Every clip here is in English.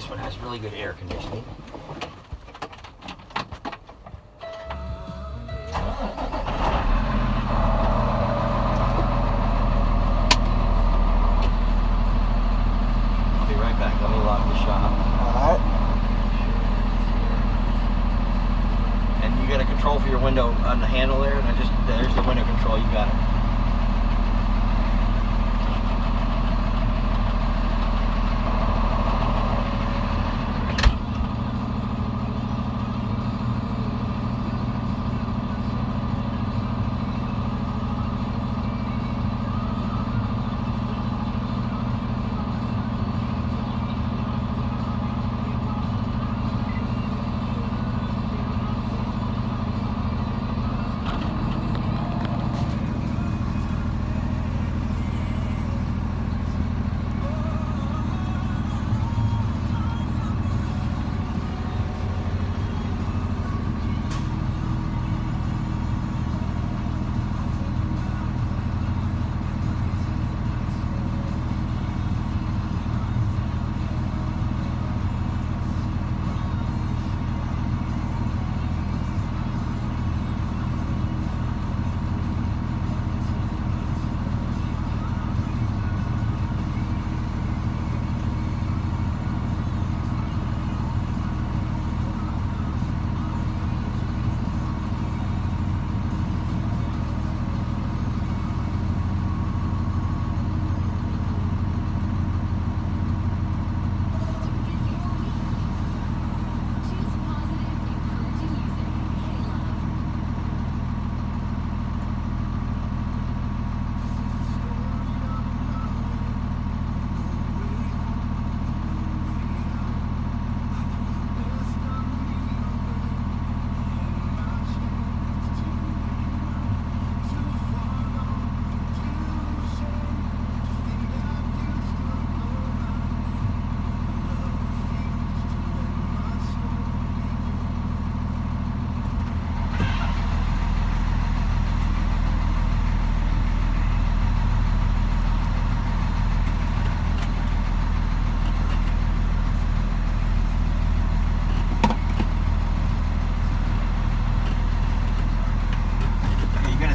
this one has really good air conditioning. I'll be right back. Let me lock the shop. Alright. And you got a control for your window on the handle there, and there's the window control. You got it.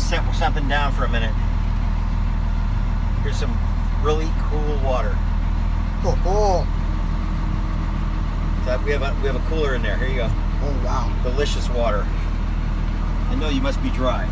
Sample something down for a minute. Here's some really cool water. Oh. So we have a cooler in there. Here you go. Oh wow. Delicious water. I know you must be dry.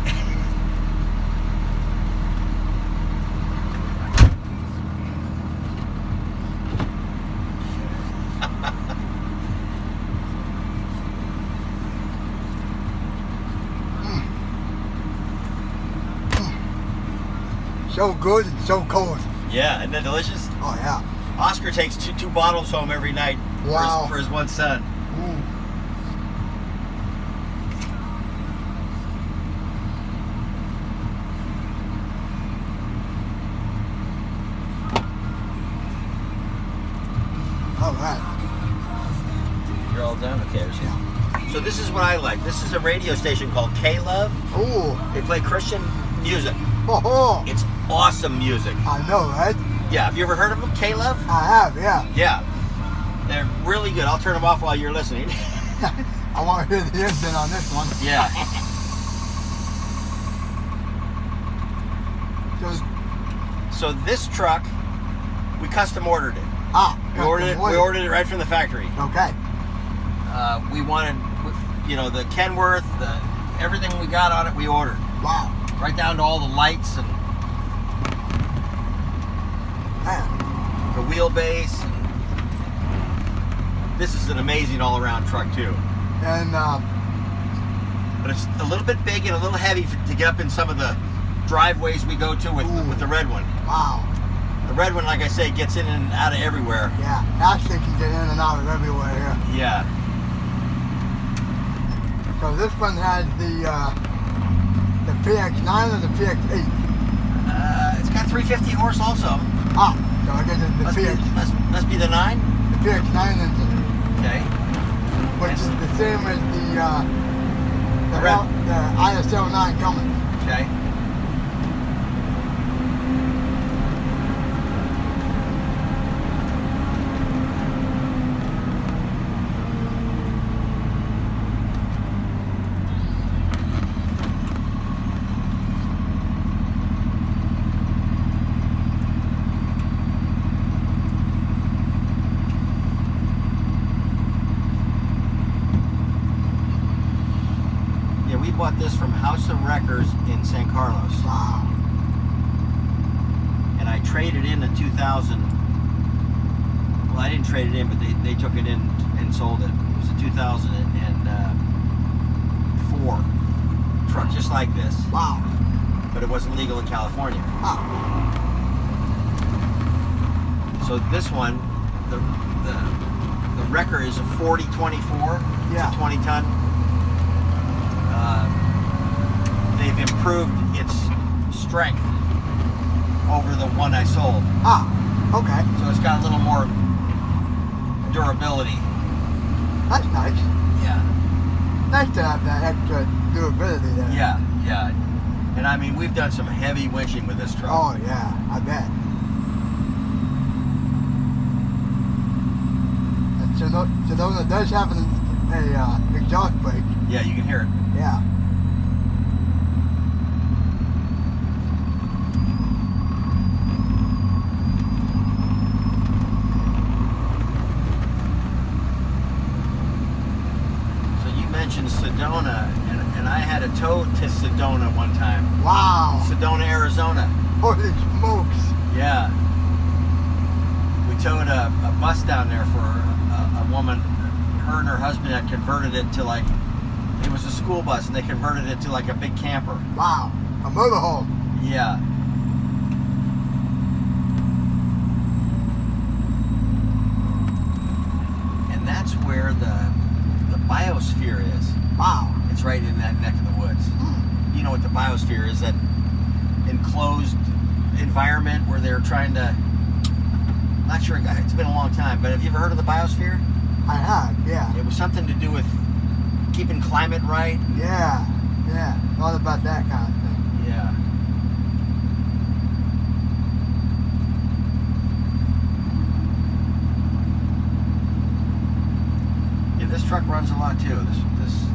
So good and so cold. Yeah, isn't that delicious? Oh yeah. Oscar takes two bottles home every night. Wow. For his one son. All right. You're all done? Okay. Yeah. So this is what I like. This is a radio station called K-Love. Oh. They play Christian music. Oh. It's awesome music. I know, right? Yeah. Have you ever heard of them, K-Love? I have, yeah. Yeah. They're really good. I'll turn them off while you're listening. I want to hear the engine on this one. Yeah. So this truck, we custom ordered it. We ordered it right from the factory. Okay. We wanted, the Kenworth, everything we got on it, we ordered. Wow. Right down to all the lights and the wheelbase. This is an amazing all-around truck too. And but it's a little bit big and a little heavy to get up in some of the driveways we go to with the red one. Wow. The red one, like I say, gets in and out of everywhere. Yeah, Ashley can get in and out of everywhere here. Yeah. So this one has the PX9 or the PX8? It's got 350 horse also. Ah, so I get the PX. Must be the 9? The PX9 engine. Okay. Which is the same as the ISL9 Cummins. Okay. traded in a 2000. Well, I didn't trade it in, but they took it in and sold it. It was a 2004 truck, just like this. Wow. But it wasn't legal in California. Wow. So this one, the wrecker is a 4024. Yeah. It's a 20 ton. They've improved its strength over the one I sold. Ah, okay. So it's got a little more durability. That's nice. Yeah. Nice to have that extra durability there. Yeah, yeah. And I mean, we've done some heavy winching with this truck. Oh, yeah, I bet. And Sedona does have an exhaust brake. Yeah, you can hear it. Yeah. Mentioned Sedona, and I had a tow to Sedona one time. Wow. Sedona, Arizona. Holy smokes. Yeah. We towed a bus down there for a woman. Her and her husband had converted it to like, it was a school bus, and they converted it to like a big camper. Wow. A motorhome. Yeah. And that's where the biosphere is. Wow. It's right in that neck of the woods. You know what the biosphere is, that enclosed environment where they're trying to, not sure, it's been a long time, but have you ever heard of the biosphere? I have, yeah. It was something to do with keeping climate right. Yeah, yeah. All about that kind of thing. Yeah. This truck runs a lot too. This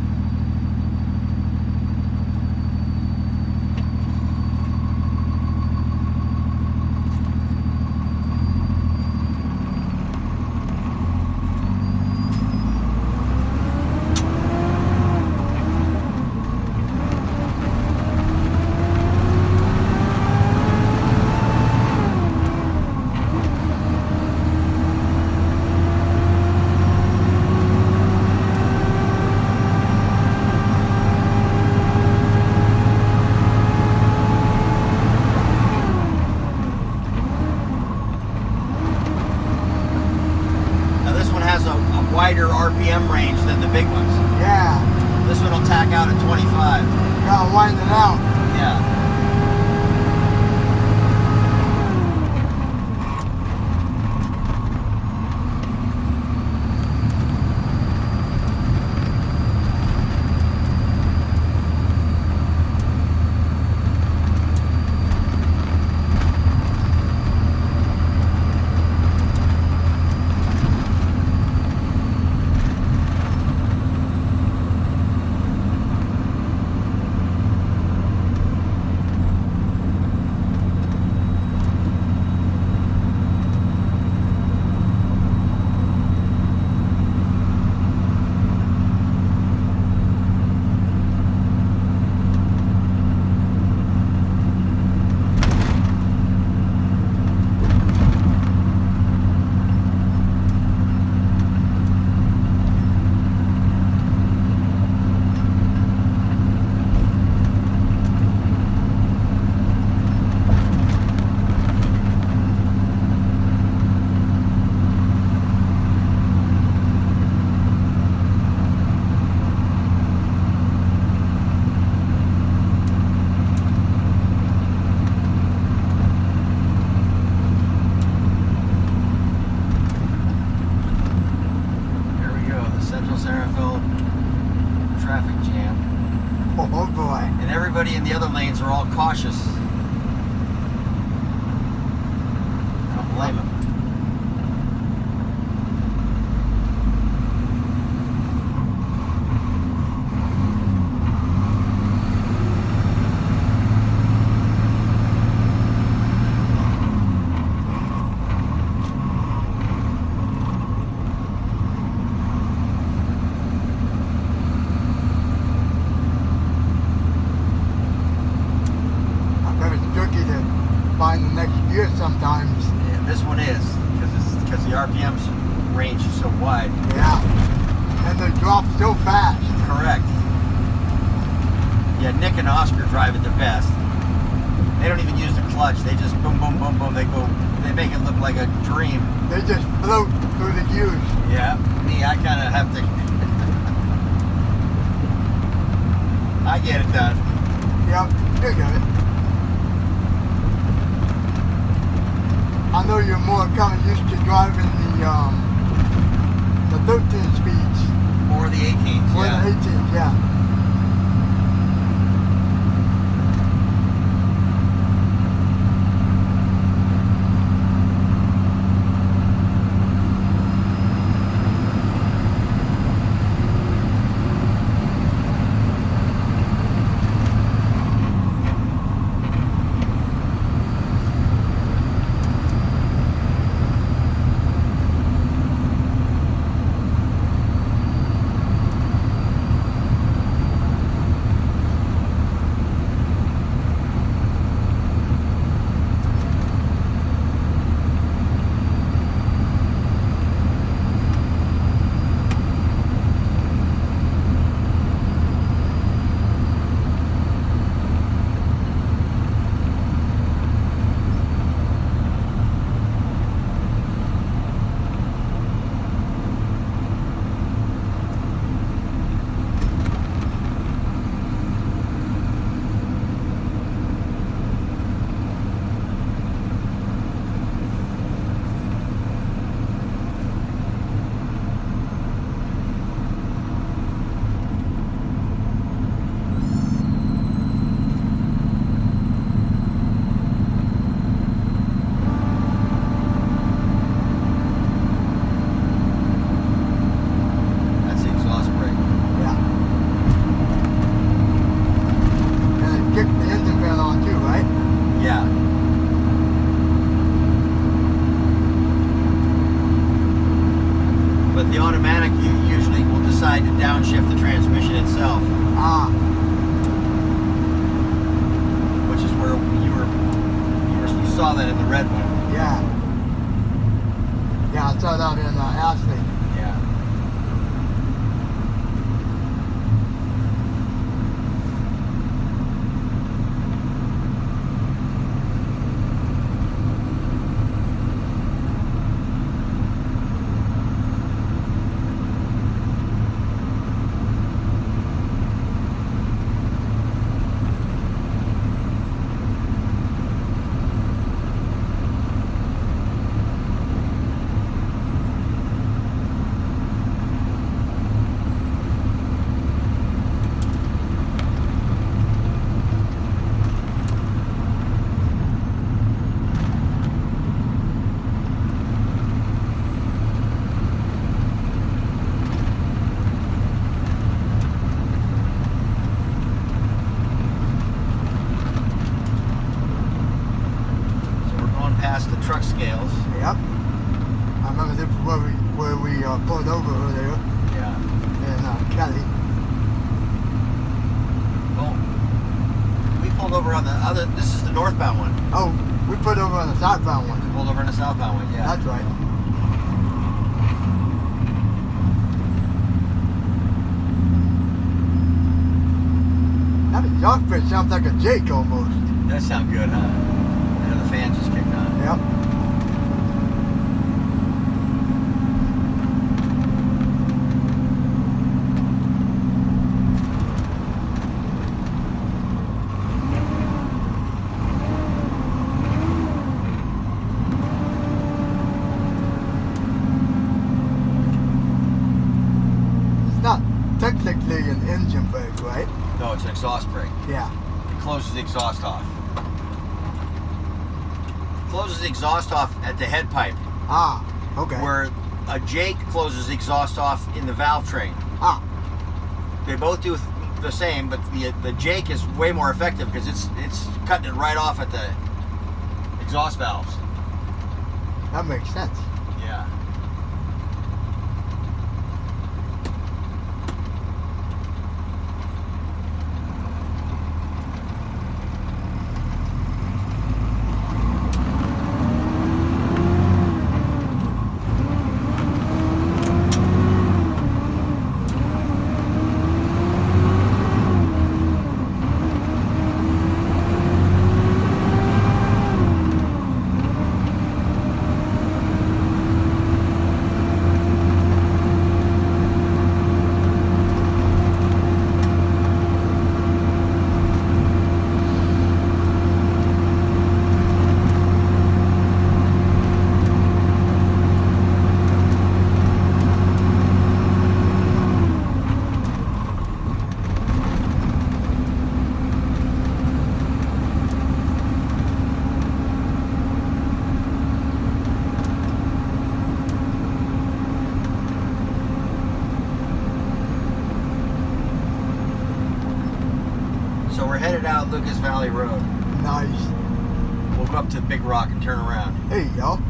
wider RPM range than the big ones. Yeah. This one will tack out at 25. Gotta wind it out. Yeah. Oh boy. And everybody in the other lanes are all cautious. I don't blame them. Find next year sometimes. Yeah, this one is because the RPM's range is so wide. Yeah. And they drop so fast. Correct. Yeah, Nick and Oscar drive it the best. They don't even use the clutch. They just boom, boom, boom, boom. They make it look like a dream. They just float through the gears. Yeah. Me, I kind of have to. I get it done. Yep, you get it. I know you're more kind of used to driving the 13 speeds. Or the 18s, Or yeah. the 18s, yeah. downshift the transmission itself. Which is where you saw that in the red one. Yeah. Yeah, I saw that in Ashley. Yeah. Past the truck scales. Yep. I remember this where we pulled over earlier. Yeah. In Kelly. Well, we pulled over on the other. This is the northbound one. Oh, we pulled over on the southbound one. We pulled over on the southbound one. Yeah. That's right. That exhaust pitch sounds like a Jake almost. That sound good, huh? And the fan just kicked on. Yep. It's not technically an engine brake, right? No, it's an exhaust brake. Yeah. It closes the exhaust off. Closes the exhaust off at the head pipe. Ah, okay. Where a Jake closes the exhaust off in the valve train. Ah. They both do the same, but the Jake is way more effective because it's cutting it right off at the exhaust valves. That makes sense. Yeah. Lucas Valley Road. Nice. We'll go up to Big Rock and turn around. There you go.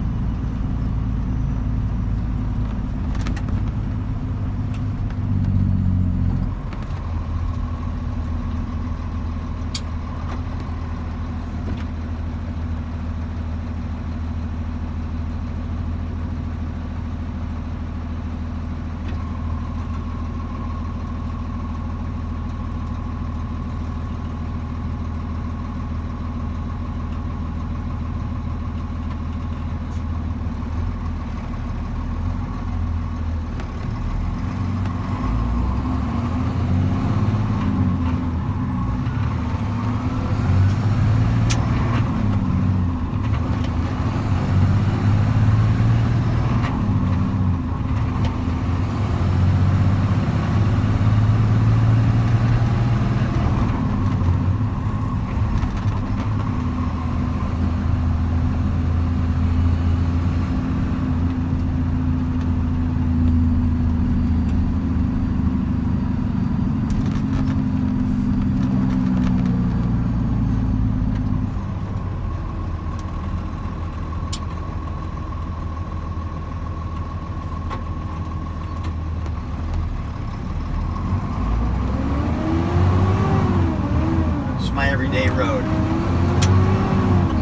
My everyday road.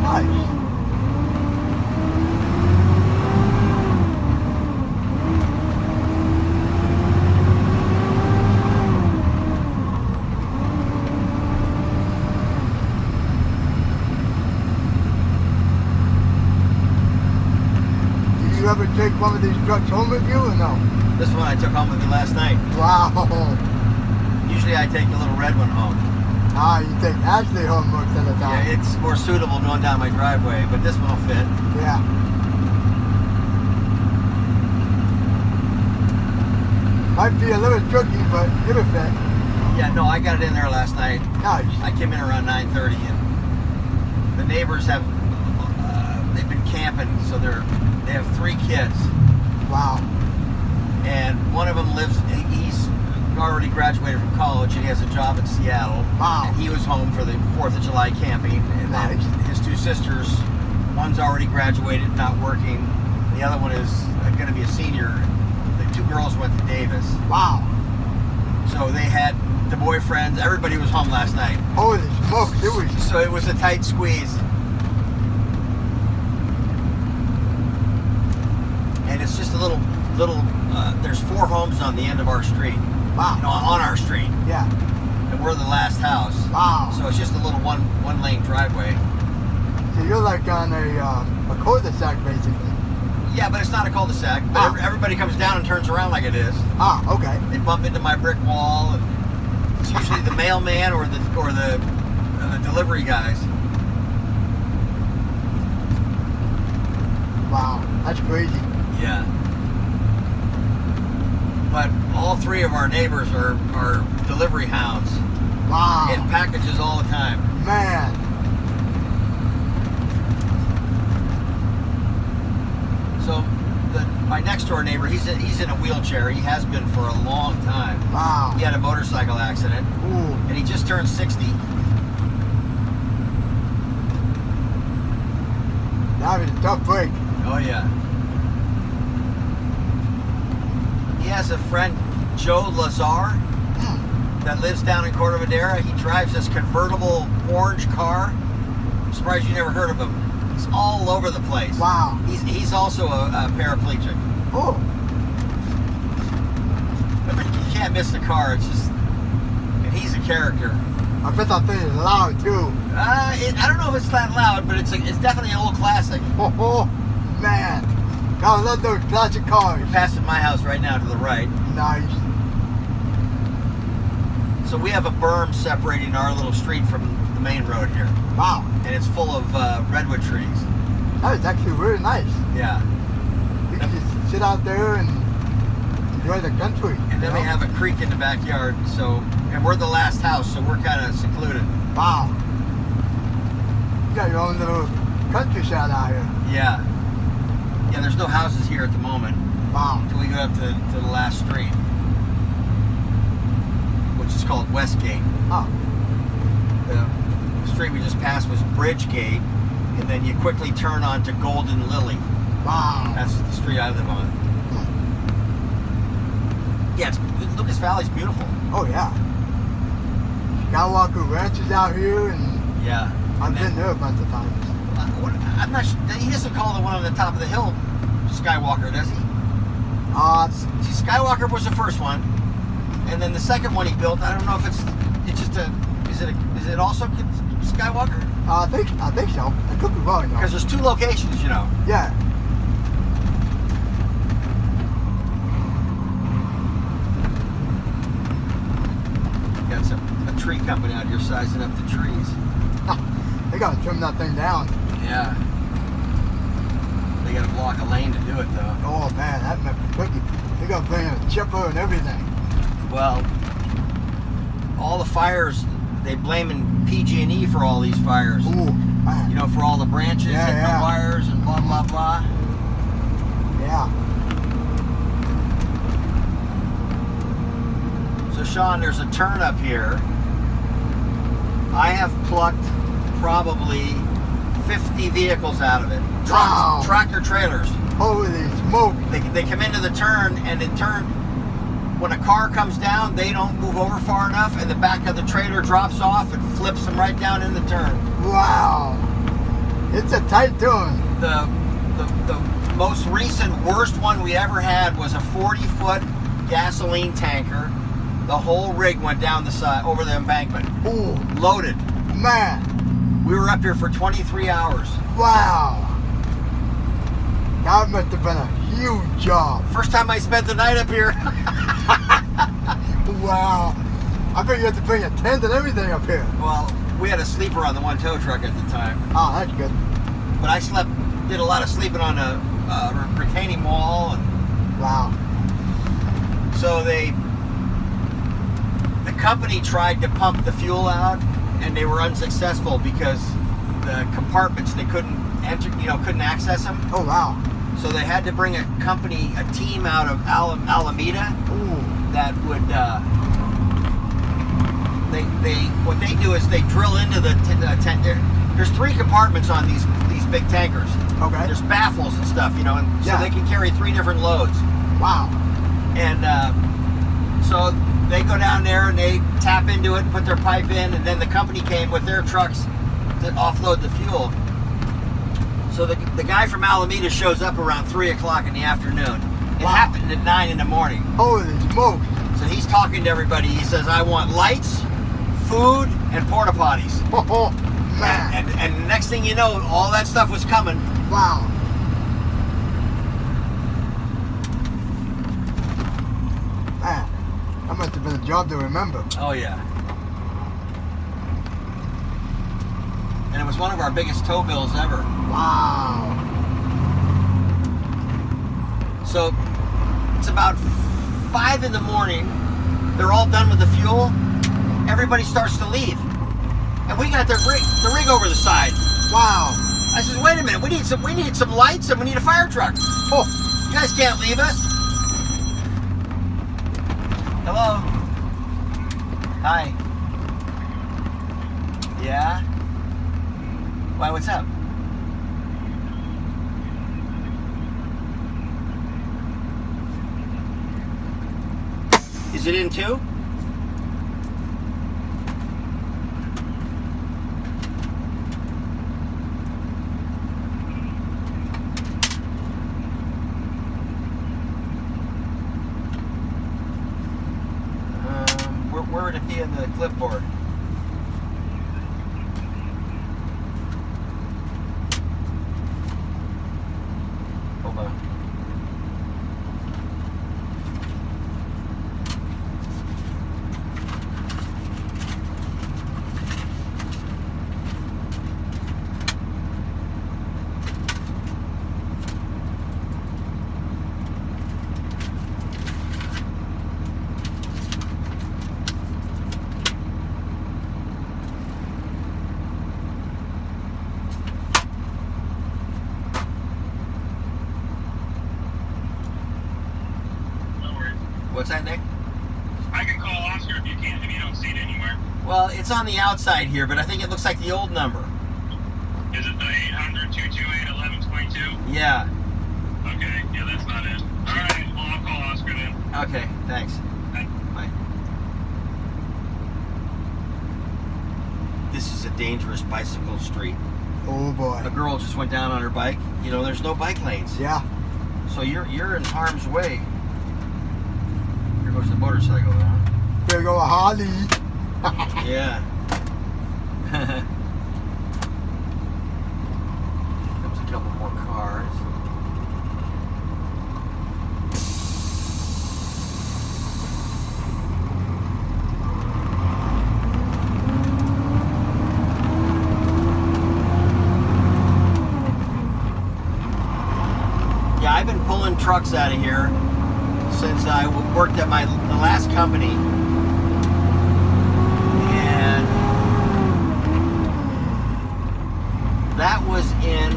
Nice. Do you ever take one of these trucks home with you or no? This one I took home with me last night. Wow. Usually I take the little red one home. Ah, you take Ashley home most of the time. Yeah, it's more suitable going down my driveway, but this one will fit. Yeah. Might be a little tricky, but it'll fit. Yeah, no, I got it in there last night. Nice. I came in around 9:30, and the neighbors have they've been camping, so they have 3 kids, Wow. and one of them lives. He's already graduated from college, and he has a job in Seattle. Wow. And he was home for the 4th of July camping, and then Nice. his 2 sisters, one's already graduated, not working. The other one is going to be a senior. The 2 girls went to Davis, Wow. so they had the boyfriends. Everybody was home last night, Holy smokes, it was. so it was a tight squeeze. And it's just a little. There's 4 homes on the end of our street. Wow. You know, on our street, Yeah. and we're the last house. Wow. So it's just a little one lane driveway. So you're like on a cul-de-sac basically. Yeah, but it's not a cul-de-sac. But Ah. everybody comes down and turns around like it is. Ah, okay. They bump into my brick wall. And it's usually the mailman or the delivery guys. Wow, that's crazy. Yeah. But all 3 of our neighbors are delivery hounds. Wow. Getting packages all the time. Man. So my next door neighbor, he's in a wheelchair. He has been for a long time. Wow. He had a motorcycle accident, Ooh. and he just turned 60. That was a tough break. Oh yeah. He has a friend, Joe Lazar, that lives down in Corte Madera. He drives this convertible orange car. I'm surprised you never heard of him. It's all over the place. Wow. He's also a paraplegic. Oh. But you can't miss the car. It's just, and he's a character. I bet that thing is loud too. I don't know if it's that loud, but it's definitely an old classic. Oh, man. Gotta love those classic cars. You're passing my house right now to the right. Nice. So we have a berm separating our little street from the main road here, Wow. and it's full of redwood trees. That is actually really nice. Yeah. You can just sit out there and enjoy the country. And then we have a creek in the backyard, and we're the last house, so we're kind of secluded. Wow. You got your own little countryside out here. Yeah. Yeah, there's no houses here at the moment Wow. until we go up to the last street, which is called Westgate. Oh. Yeah. street we just passed was Bridgegate, and then you quickly turn onto Golden Lily. Wow. That's the street I live on. Yeah, Lucas Valley's beautiful. Oh yeah. Skywalker Ranch is out here, and Yeah. I've been there a bunch of times. I'm not sure. He doesn't call the one on the top of the hill Skywalker, does he? See, Skywalker was the first one, and then the second one he built. I don't know if it's just is it also Skywalker? I think so. I could be wrong though. Because there's 2 locations, you know. Yeah. Got a tree company out here sizing up the trees. They gotta trim that thing down. Yeah. They gotta block a lane to do it though. Oh man, that might be tricky. They gotta bring in a chipper and everything. Well, all the fires, they blaming PG&E for all these fires. Ooh, man. You know, for all the branches and the wires and blah blah blah. Yeah. So Sean, there's a turn up here. I have plucked probably 50 vehicles out of it. Trucks, Wow. tractor trailers. Holy smoke. They come into the turn, and in turn, when a car comes down, they don't move over far enough, and the back of the trailer drops off and flips them right down in the turn. Wow. It's a tight turn. The most recent worst one we ever had was a 40-foot gasoline tanker. The whole rig went down the side over the embankment. Ooh, Loaded. man. We were up here for 23 hours. Wow. That must have been a huge job. First time I spent the night up here. Wow. I bet you had to bring a tent and everything up here. Well, we had a sleeper on the one tow truck at the time. Oh, that's good. But I did a lot of sleeping on a retaining wall. And Wow. so the company tried to pump the fuel out, and they were unsuccessful because the compartments, they couldn't enter, couldn't access them. Oh, wow. So they had to bring a team out of Alameda Ooh. that would, what they do is they drill into the tent. There's 3 compartments on these big tankers. Okay. There's baffles and stuff, and Yeah. so they can carry 3 different loads. Wow. And so they go down there and they tap into it, put their pipe in, and then the company came with their trucks to offload the fuel. So the guy from Alameda shows up around 3 o'clock in the afternoon. It Wow. happened at 9 in the morning. Holy smoke. So he's talking to everybody. He says, I want lights, food, and porta potties. Oh, man. And the next thing you know, all that stuff was coming. Wow. Man, that must have been a job to remember. Oh, yeah. And it was one of our biggest tow bills ever. Wow. So it's about 5 in the morning. They're all done with the fuel. Everybody starts to leave. And we got the rig over the side. Wow. I says, wait a minute, we need some lights and we need a fire truck. Oh, You guys can't leave us. Hello. Hi. Yeah? Why, what's up? Is it in 2? Where would it be in the clipboard? Hold on. What's that, Nick? I can call Oscar if you don't see it anywhere. Well, it's on the outside here, but I think it looks like the old number. Is it the 800-228-1122? Yeah. Okay, yeah, that's not it. All right, well, I'll call Oscar then. Okay, thanks. Bye. This is a dangerous bicycle street. Oh boy. A girl just went down on her bike. You know, there's no bike lanes. Yeah. So you're in harm's way. Here goes the motorcycle now. There go a Harley. Yeah. Comes a couple more cars. Yeah, I've been pulling trucks out of here since I worked at the last company, and that was in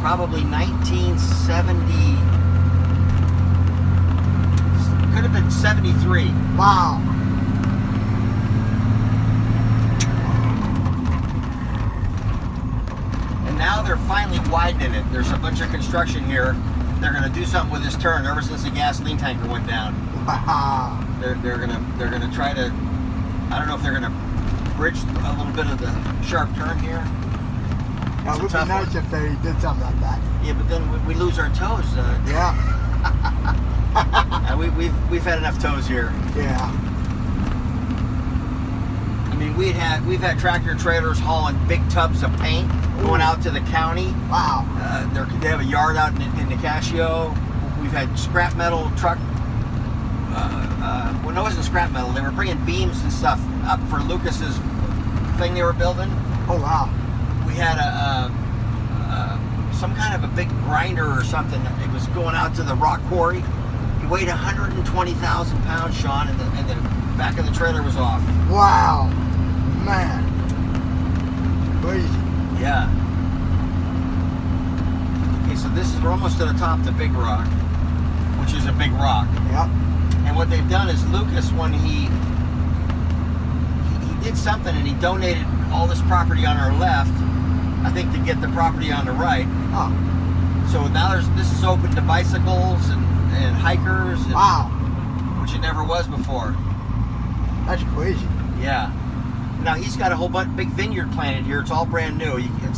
probably 1970. Could have been 73. Wow. And now they're finally widening it. There's a bunch of construction here. They're going to do something with this turn. Ever since the gasoline tanker went down, Wow. they're gonna try to. I don't know if they're gonna bridge a little bit of the sharp turn here. That would be nice if they did something like that. Yeah, but then we lose our toes. Yeah. We've had enough toes here. Yeah. I mean, we've had tractor trailers hauling big tubs of paint going out to the county. Wow. They have a yard out in Nicasio. We've had scrap metal truck. Well, no, it wasn't scrap metal. They were bringing beams and stuff up for Lucas's thing they were building. Oh wow. We had some kind of a big grinder or something. It was going out to the rock quarry. He weighed 120,000 pounds, Sean, and the back of the trailer was off. Wow. Man. Crazy. Yeah. Okay, so we're almost to the top of the Big Rock, which is a big rock. Yep. And what they've done is Lucas, when he did something and he donated all this property on our left, I think to get the property on the right. Oh. So now this is open to bicycles and hikers. And, Wow. which it never was before. That's crazy. Yeah. Now he's got a whole big vineyard planted here. It's all brand new. You can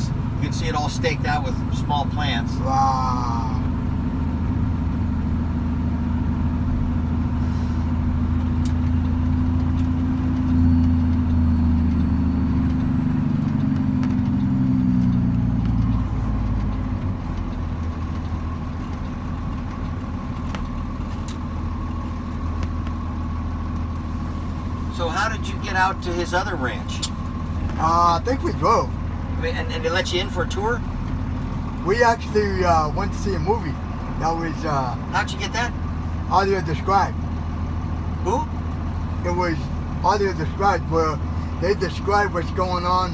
see it all staked out with small plants. Wow. So how did you get out to his other ranch? I think we drove. I mean, and they let you in for a tour? We actually went to see a movie. That was How'd you get that? audio described. Who? It was audio described where they describe what's going on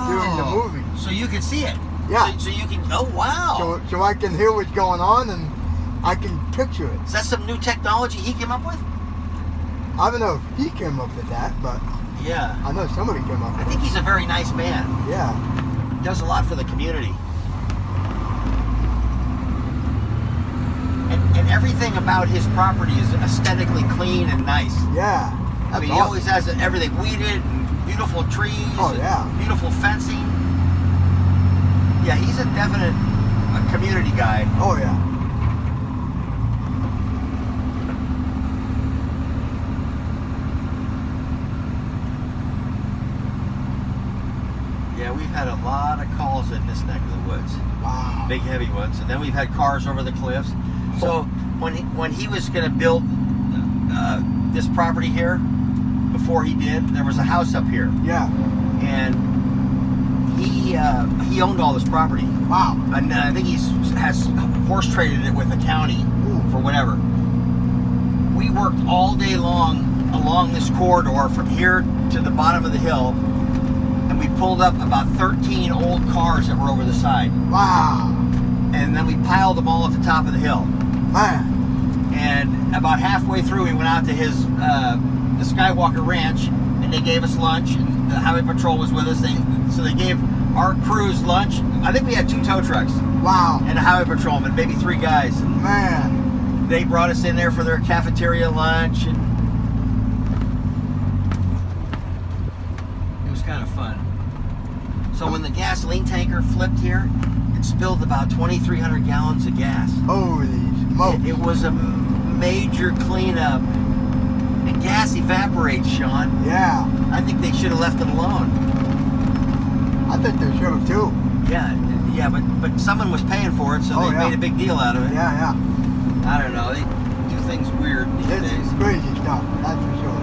during the movie. So you can see it? Yeah. So you can, oh wow. So I can hear what's going on and I can picture it. Is that some new technology he came up with? I don't know if he came up with that, but Yeah. I know somebody came up I with think it. he's a very nice man. Yeah. Does a lot for the community. And everything about his property is aesthetically clean and nice. Yeah. I mean, he awesome. always has everything weeded, and beautiful trees, Oh, and yeah. beautiful fencing. Yeah, he's a definite community guy. Oh yeah. Yeah, we've had a lot of calls in this neck of the woods. Wow. Big heavy ones, and then we've had cars over the cliffs. So when he was going to build this property here, before he did, there was a house up here, Yeah. and he owned all this property, Wow. and I think has horse traded it with the county for whatever. We worked all day long along this corridor from here to the bottom of the hill, and we pulled up about 13 old cars that were over the side. Wow. And then we piled them all at the top of the hill. Man. And about halfway through, we went out to his the Skywalker Ranch, they gave us lunch, and the highway patrol was with us. So they gave our crews lunch. I think we had 2 tow trucks Wow. and a highway patrolman, maybe 3 guys. And Man. they brought us in there for their cafeteria lunch, and it was kind of fun. So when the gasoline tanker flipped here, it spilled about 2,300 gallons of gas. Holy smoke. It was a major cleanup. And gas evaporates, Sean. Yeah. I think they should have left it alone. I think they should have too. Yeah, but someone was paying for it, so Oh, they yeah. made a big deal out of it. Yeah. I don't know. They do things weird these It's days. crazy stuff, that's for sure.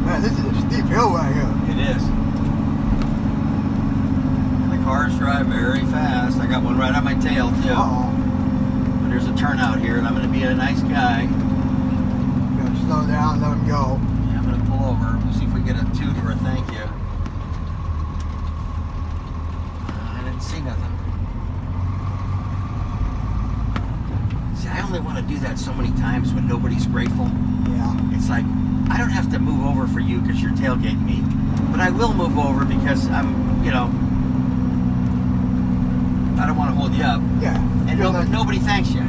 Man, this is a steep hill right here. It is. And the cars drive very fast. I got one right on my tail, too. Uh-oh. But there's a turnout here, and I'm going to be a nice guy. Gotta slow down, let him go. Yeah, I'm going to pull over. We'll see if we get a toot or a thank you. I didn't see nothing. See, I only want to do that so many times when nobody's grateful. Yeah. It's like, I don't have to move over for you because you're tailgating me, but I will move over because I'm, I don't want to hold you up. Yeah. And Feel like- nobody thanks you.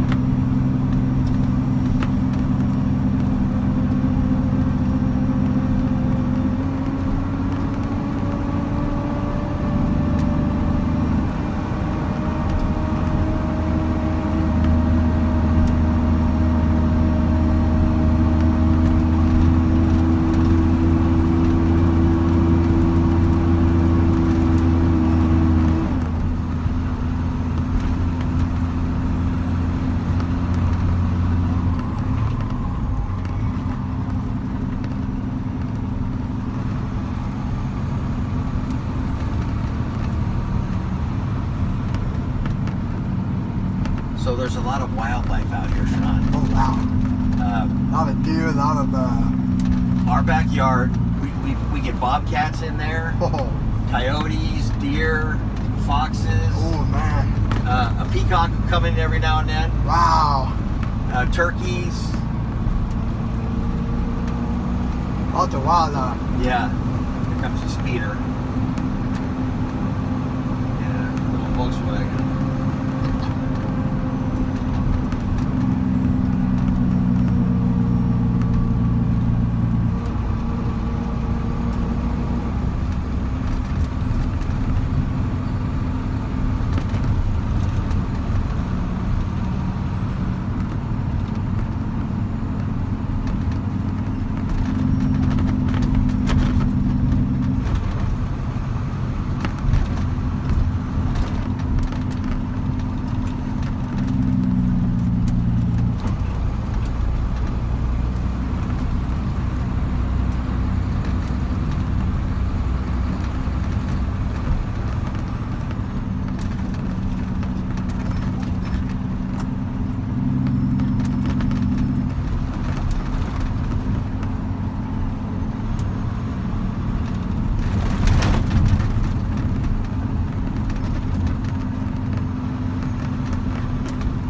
So there's a lot of wildlife out here, Sean. Oh, wow. A lot of deer, a lot of, Our backyard, we get bobcats in there, oh, coyotes, deer, foxes. oh man. A peacock will come in every now and then. Wow. Turkeys. Lots of wildlife. Yeah. Here comes the speeder. Yeah, little Volkswagen.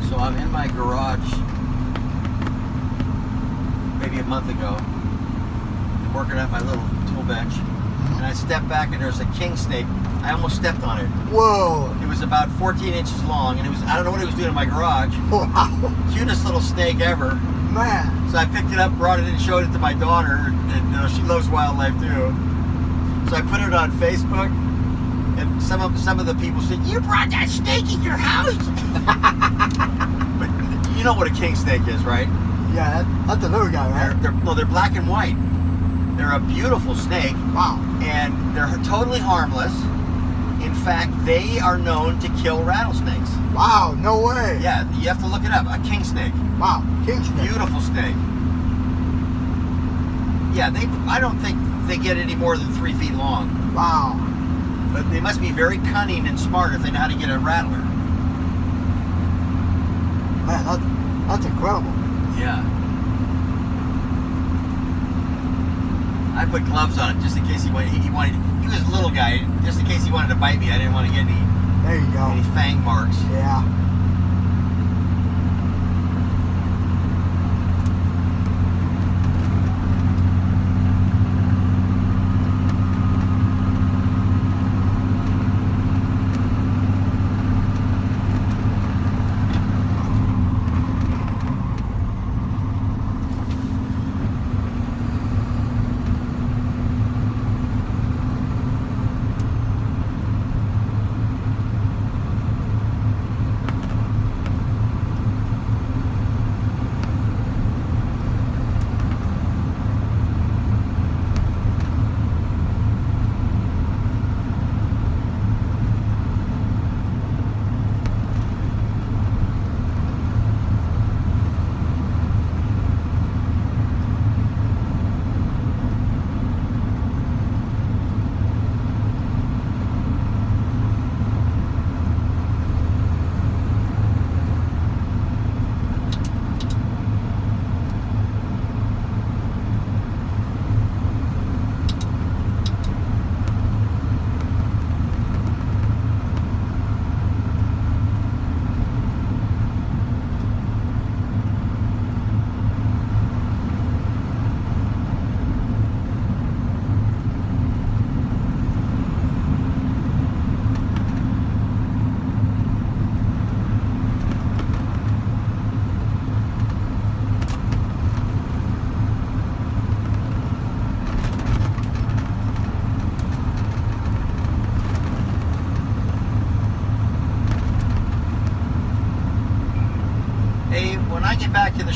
So I'm in my garage maybe a month ago, working at my little tool bench, and I stepped back and there's a king snake. I almost stepped on it. Whoa. It was about 14 inches long, and it was, I don't know what it was doing in my garage. Wow. Cutest little snake ever. Man. So I picked it up, brought it in, and showed it to my daughter, and she loves wildlife too. So I put it on Facebook, and some of the people said, "You brought that snake in your house." But you know what a king snake is, right? Yeah, that's a little guy, right? They're black and white. They're a beautiful snake, Wow. and they're totally harmless. In fact, they are known to kill rattlesnakes. Wow, no way. Yeah, you have to look it up. A king snake. Wow, king snake. Beautiful snake. Yeah, I don't think they get any more than 3 feet long. Wow. But they must be very cunning and smart if they know how to get a rattler. Man, that's incredible. Yeah. I put gloves on it just in case he wanted. He was a little guy. Just in case he wanted to bite me, I didn't want to get any There you go. fang marks. Yeah.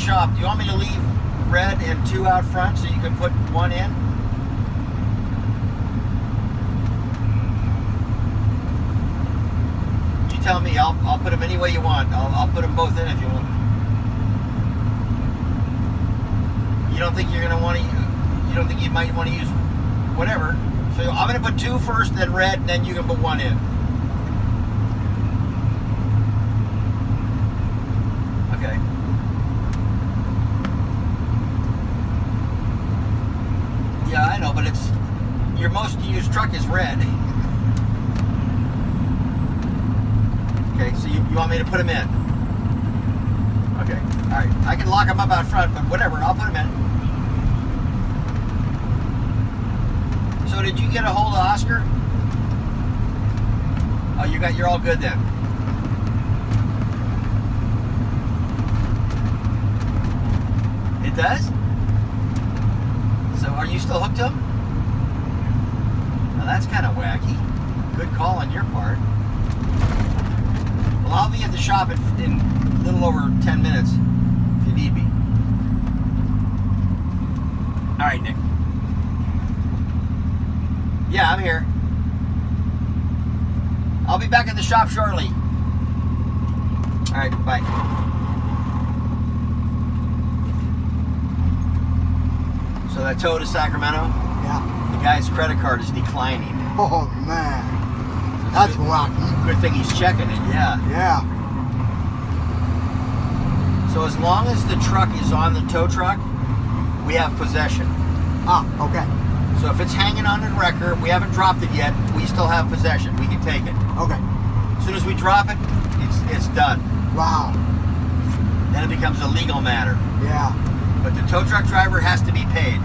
shop, do you want me to leave red and 2 out front so you can put 1 in? You tell me. I'll put them any way you want. I'll put them both in if you want. You don't think you're gonna want to? You don't think you might want to use whatever? So I'm gonna put 2 first, then red, and then you can put 1 in. Okay. Yeah, I know, but it's your most used truck is red. Okay, so you want me to put them in? Okay, all right. I can lock them up out front, but whatever, I'll put them in. So did you get a hold of Oscar? Oh, you're all good then. It does? So are you still hooked to him? Now that's kind of wacky. Good call on your part. Well, I'll be at the shop in a little over 10 minutes if you need me. All right, Nick. Yeah, I'm here. I'll be back at the shop shortly. All right, bye. So that tow to Sacramento, Yeah. the guy's credit card is declining. Oh man, that's wacky. Good thing he's checking it, yeah. Yeah. So as long as the truck is on the tow truck, we have possession. Ah, okay. So if it's hanging on the wrecker, we haven't dropped it yet, we still have possession. We can take it. Okay. As soon as we drop it, it's done. Wow. Then it becomes a legal matter. Yeah. But the tow truck driver has to be paid.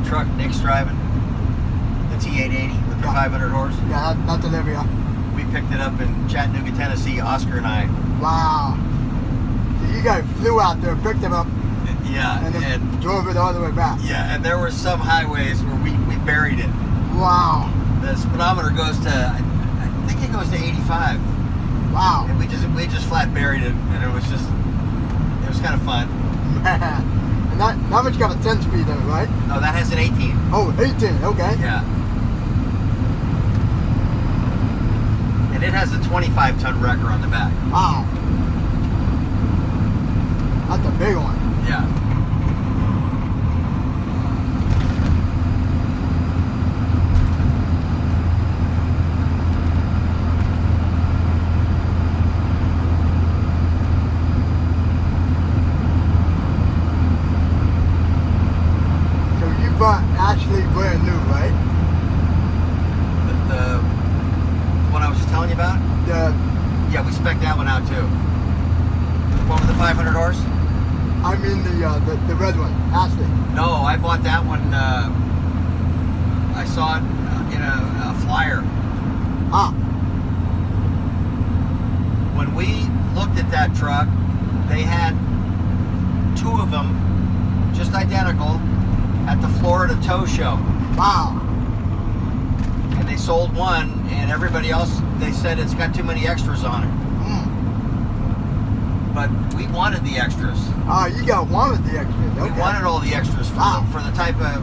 Truck Nick's driving, the T880 with the 500 horse. Yeah, that delivery. We picked it up in Chattanooga, Tennessee, Oscar and I. Wow. So you guys flew out there, picked them up, Yeah, and then drove it all the way back. yeah, and there were some highways where we buried it. Wow. The speedometer goes to, I think it goes to 85. Wow. And we just flat buried it, and it was kind of fun. Man. And that much got a 10-speed in it, right? No, that has an 18. Oh, 18, okay. Yeah. And it has a 25-ton wrecker on the back. Wow. That's a big one. Yeah. So you bought actually brand new, right? The one I was just telling you about? Yeah, we spec'd that one out too. One with the 500 horse? I mean the red one, Ashley. No, I bought that one. I saw it in a flyer. Ah, When we looked at that truck, they had two of them, just identical, at the Florida Tow Show. wow. And they sold one, and everybody else, they said it's got too many extras on it. Mm. But we wanted the extras. Ah, you got one of the extras. Okay. We wanted all the extras for, Wow. for the type of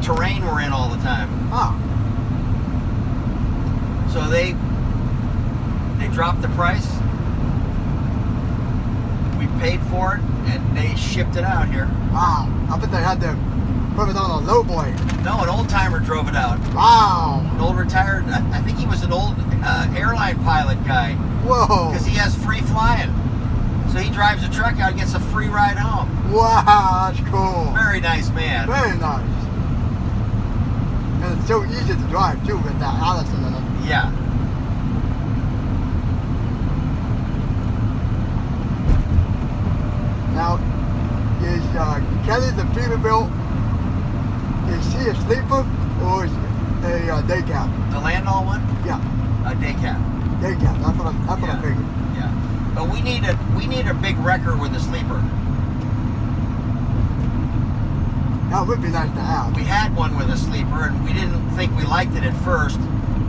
terrain we're in all the time. Ah, So they dropped the price. We paid for it, and they shipped it out here. wow. I bet they had to put it on a low boy. No, an old timer drove it out. Wow. An old retired, I think he was an old airline pilot guy, Whoa. because he has free flying. So he drives the truck out and gets a free ride home. Wow, that's cool. Very nice man. Very nice. And it's so easy to drive too with that Allison in it. Yeah. Now, is Kelly the Peterbilt, is she a sleeper or is she a day cab? The Landau one, Yeah, a day cab. day cab. That's what I figured. Yeah. But we need a big wrecker with a sleeper. That would be nice to have. We had one with a sleeper, and we didn't think we liked it at first,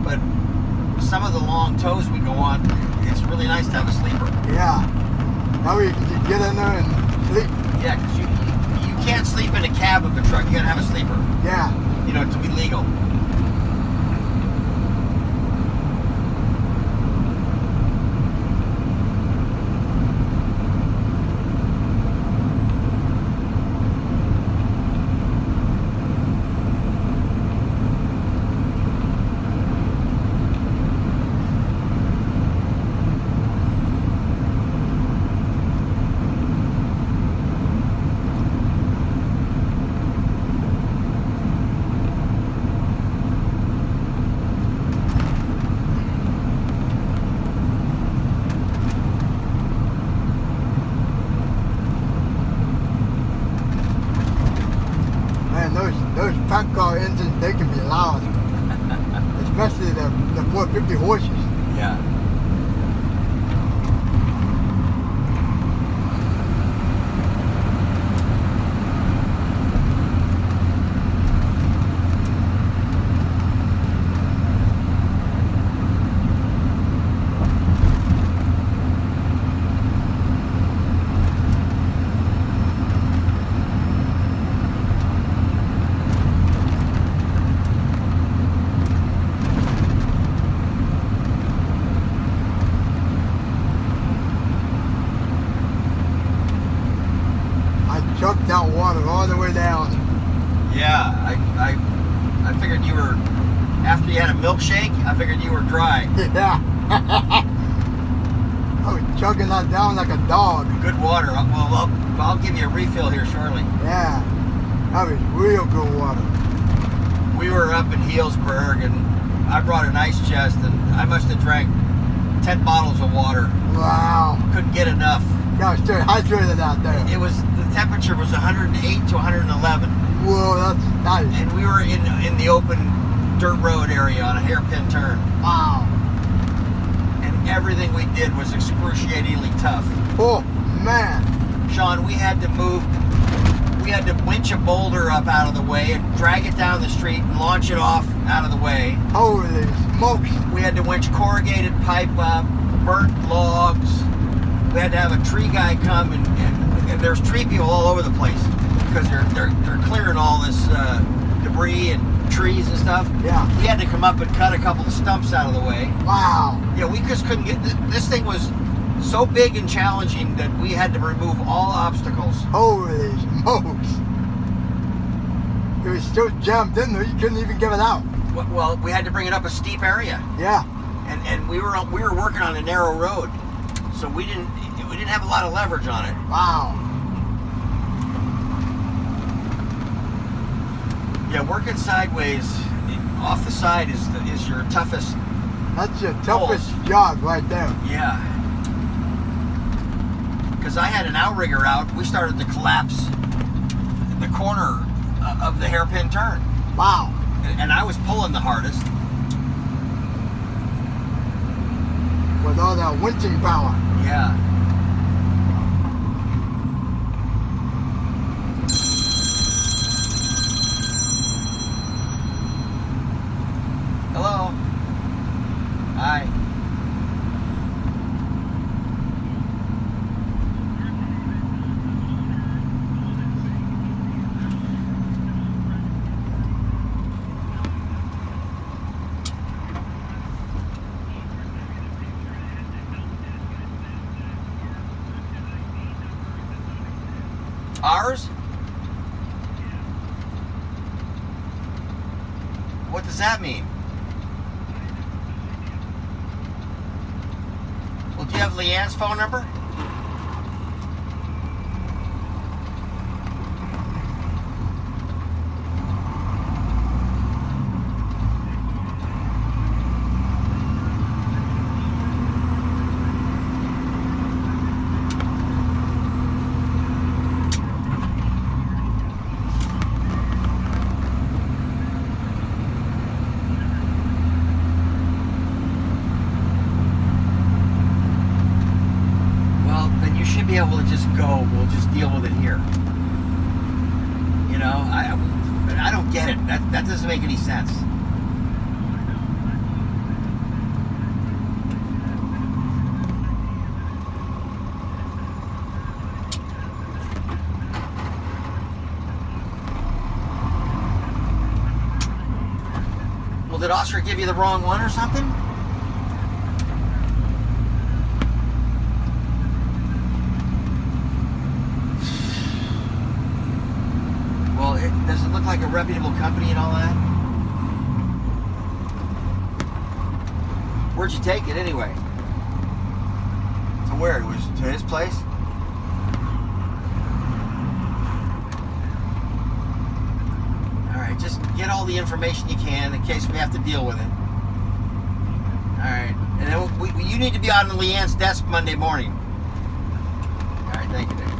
but some of the long tows we go on, it's really nice to have a sleeper. Yeah. That way you can just get in there and sleep. Yeah, because you can't sleep in a cab of a truck. You gotta have a sleeper, Yeah. you know, to be legal. Man, those pack car engines, they can be loud. Especially the 450 horses. Yeah. I chucked that water all the way down. Yeah, I figured you were, after you had a milkshake, I figured you were dry. Yeah. I was chugging that down like a dog. Good water. Well, I'll give you a refill here shortly. Yeah. That was real good water. We were up in Healdsburg, and I brought an ice chest, and I must have drank 10 bottles of water. Wow. Couldn't get enough. Got stay hydrated out there. It was, the temperature was 108 to 111, Whoa, that's nice. and we were in the open dirt road area on a hairpin turn, Wow. and everything we did was excruciatingly tough. Oh, man. Sean, we had to winch a boulder up out of the way and drag it down the street and launch it off out of the way. Holy smokes. We had to winch corrugated pipe up, burnt logs. We had to have a tree guy come, and there's tree people all over the place because they're clearing all this debris and trees and stuff. Yeah. He had to come up and cut a couple of stumps out of the way. Wow. Yeah, we just couldn't get, this thing was so big and challenging that we had to remove all obstacles. Holy smokes. It was so jammed in there, you couldn't even get it out. Well, we had to bring it up a steep area, Yeah. and we were working on a narrow road, so we didn't have a lot of leverage on it. Wow. Yeah, working sideways off the side is your toughest. That's your toughest job right there. Yeah. Because I had an outrigger out, we started to collapse the corner of the hairpin turn. Wow. And I was pulling the hardest. With all that winching power. Yeah. Hello. Hi. Ours? What does that mean? Well, do you have Leanne's phone number? Should be able to just go. We'll just deal with it here. You know, I don't get it. That doesn't make any sense. Well, did Oscar give you the wrong one or something? Does it look like a reputable company and all that? Where'd you take it anyway? To where? It was to his place? Alright, just get all the information you can in case we have to deal with it. Alright, and then you need to be on Leanne's desk Monday morning. Alright, thank you, Dave.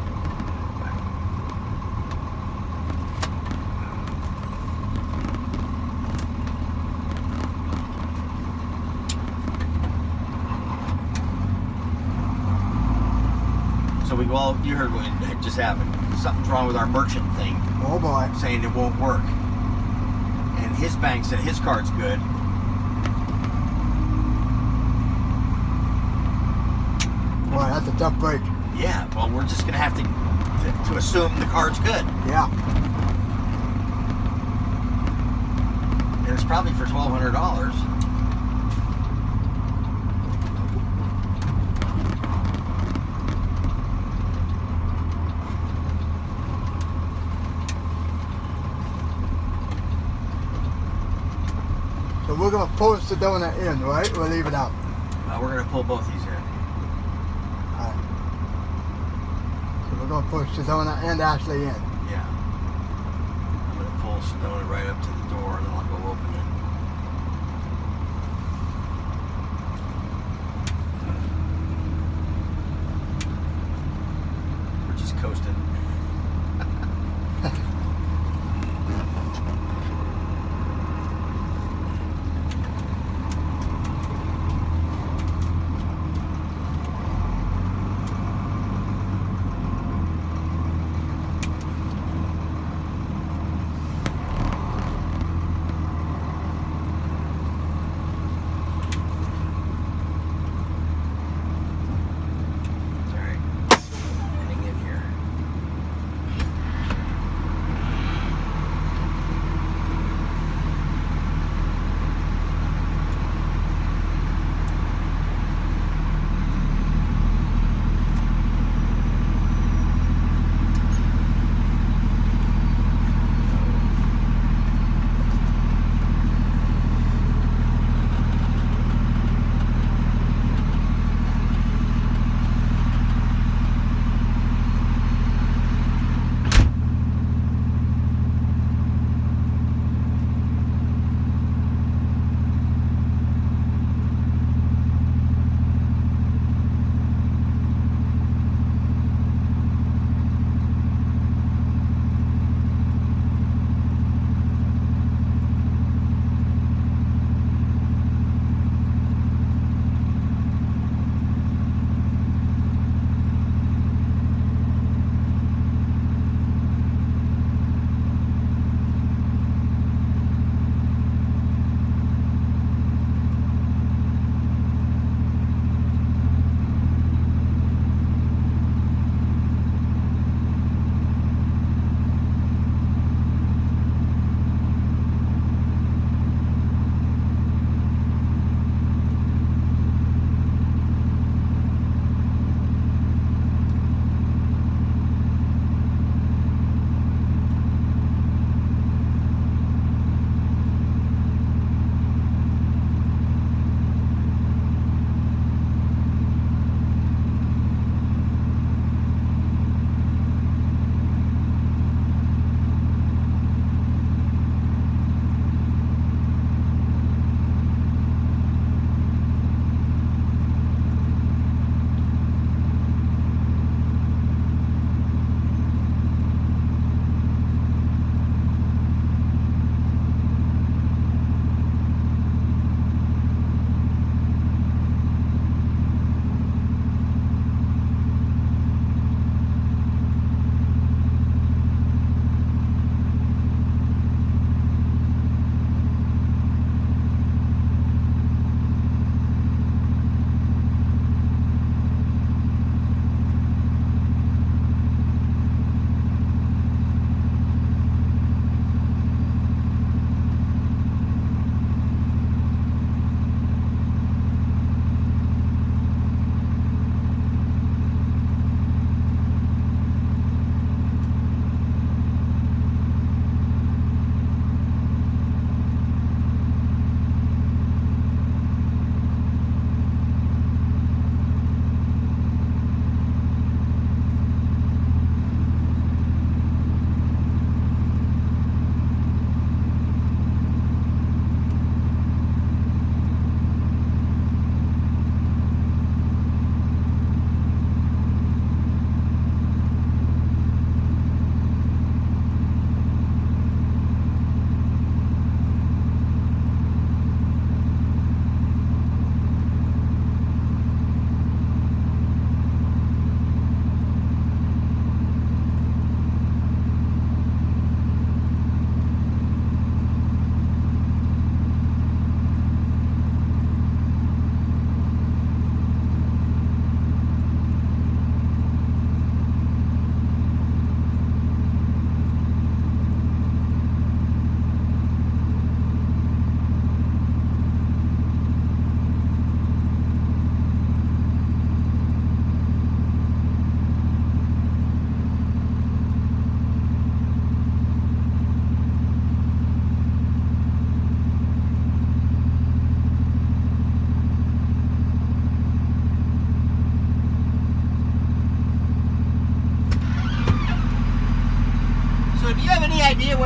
Well, you heard what had just happened. Something's wrong with our merchant thing. Oh boy. Saying it won't work. And his bank said his card's good. Boy, that's a tough break. Yeah, well, we're just going to have to assume the card's good. Yeah. And it's probably for $1,200. So we're going to pull Sedona in, right? Or leave it out? We're going to pull both these in. Alright. So we're going to push Sedona and Ashley in. Yeah. I'm going to pull Sedona right up to the door, and then I'll go open it. We're just coasting.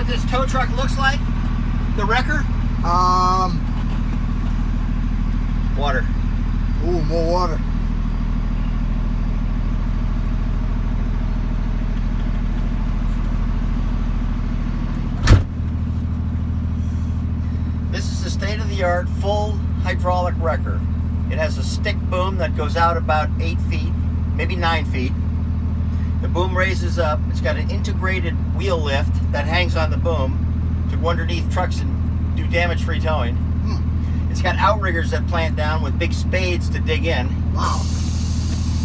this tow truck looks like? The wrecker? Water. Ooh, more water. This is a state-of-the-art full hydraulic wrecker. It has a stick boom that goes out about 8 feet, maybe 9 feet. The boom raises up. It's got an integrated wheel lift that hangs on the boom to go underneath trucks and do damage-free towing. It's got outriggers that plant down with big spades to dig in. Wow.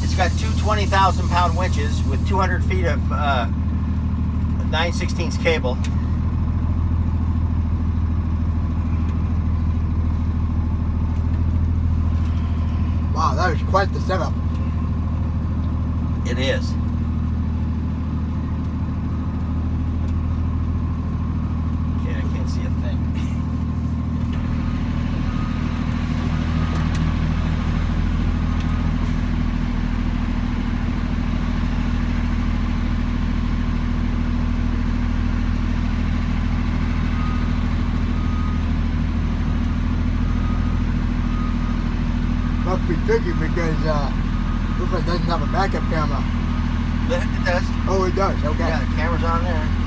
It's got two 20,000-pound winches with 200 feet of 9/16 cable. Wow, that is quite the setup. It is. Okay, I can't see a thing. Must be tricky because looks like it doesn't have a backup camera. It does. Oh, it does. Okay. Yeah, the camera's on there.